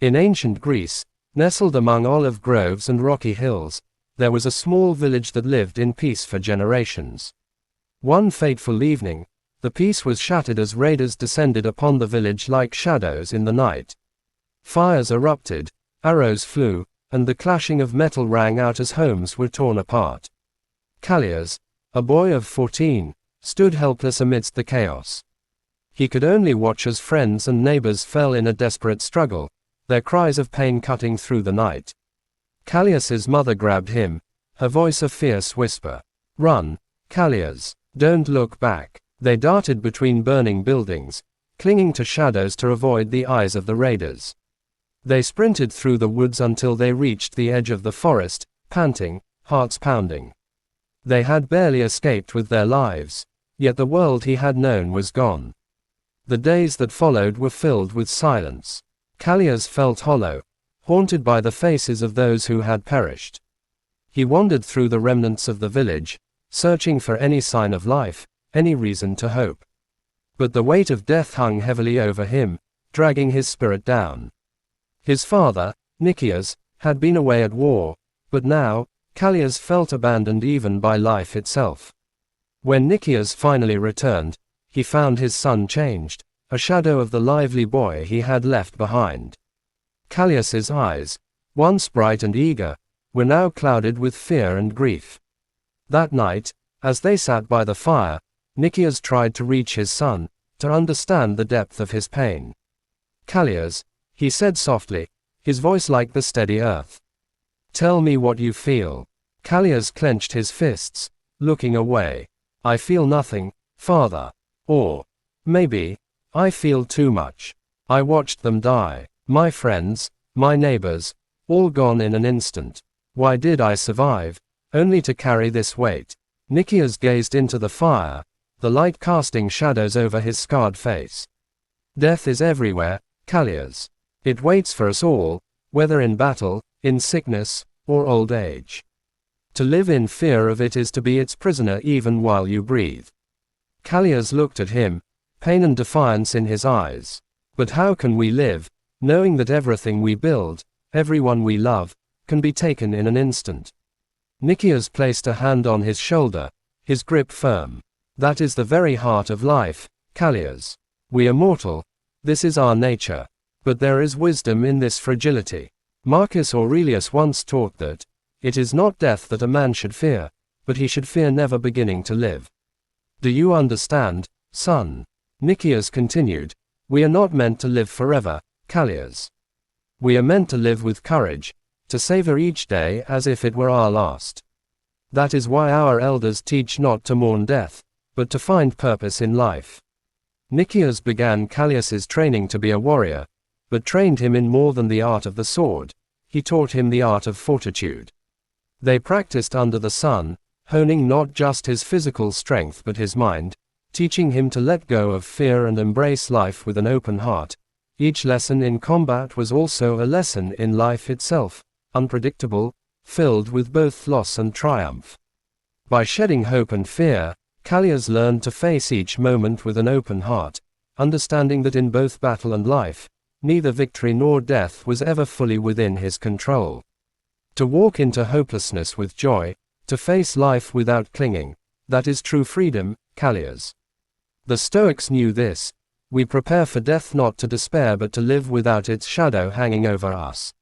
In ancient Greece, nestled among olive groves and rocky hills, there was a small village that lived in peace for generations. One fateful evening, the peace was shattered as raiders descended upon the village like shadows in the night. Fires erupted, arrows flew, and the clashing of metal rang out as homes were torn apart. Callias, a boy of 14, stood helpless amidst the chaos. He could only watch as friends and neighbors fell in a desperate struggle, their cries of pain cutting through the night. Callias's mother grabbed him, her voice a fierce whisper. "Run, Callias, don't look back." They darted between burning buildings, clinging to shadows to avoid the eyes of the raiders. They sprinted through the woods until they reached the edge of the forest, panting, hearts pounding. They had barely escaped with their lives, yet the world he had known was gone. The days that followed were filled with silence. Callias felt hollow, haunted by the faces of those who had perished. He wandered through the remnants of the village, searching for any sign of life, any reason to hope. But the weight of death hung heavily over him, dragging his spirit down. His father, Nicias, had been away at war, but now, Callias felt abandoned even by life itself. When Nicias finally returned, he found his son changed, a shadow of the lively boy he had left behind. Callias's eyes, once bright and eager, were now clouded with fear and grief. That night, as they sat by the fire, Nicias tried to reach his son, to understand the depth of his pain. "Callias," he said softly, his voice like the steady earth. "Tell me what you feel." Callias clenched his fists, looking away. "I feel nothing, father. Or, maybe, I feel too much. I watched them die. My friends, my neighbors, all gone in an instant. Why did I survive, only to carry this weight?" Nicias gazed into the fire, the light casting shadows over his scarred face. "Death is everywhere, Callias. It waits for us all, whether in battle, in sickness, or old age. To live in fear of it is to be its prisoner even while you breathe." Callias looked at him, pain and defiance in his eyes. "But how can we live, knowing that everything we build, everyone we love, can be taken in an instant?" Nicias placed a hand on his shoulder, his grip firm. "That is the very heart of life, Callias. We are mortal, this is our nature. But there is wisdom in this fragility. Marcus Aurelius once taught that, it is not death that a man should fear, but he should fear never beginning to live. Do you understand, son?" Nicias continued, "We are not meant to live forever, Callias. We are meant to live with courage, to savor each day as if it were our last. That is why our elders teach not to mourn death, but to find purpose in life." Nicias began Callias's training to be a warrior, but trained him in more than the art of the sword. He taught him the art of fortitude. They practiced under the sun, honing not just his physical strength but his mind, teaching him to let go of fear and embrace life with an open heart. Each lesson in combat was also a lesson in life itself, unpredictable, filled with both loss and triumph. By shedding hope and fear, Callias learned to face each moment with an open heart, understanding that in both battle and life, neither victory nor death was ever fully within his control. To walk into hopelessness with joy, to face life without clinging, that is true freedom, Callias. The Stoics knew this. We prepare for death not to despair but to live without its shadow hanging over us.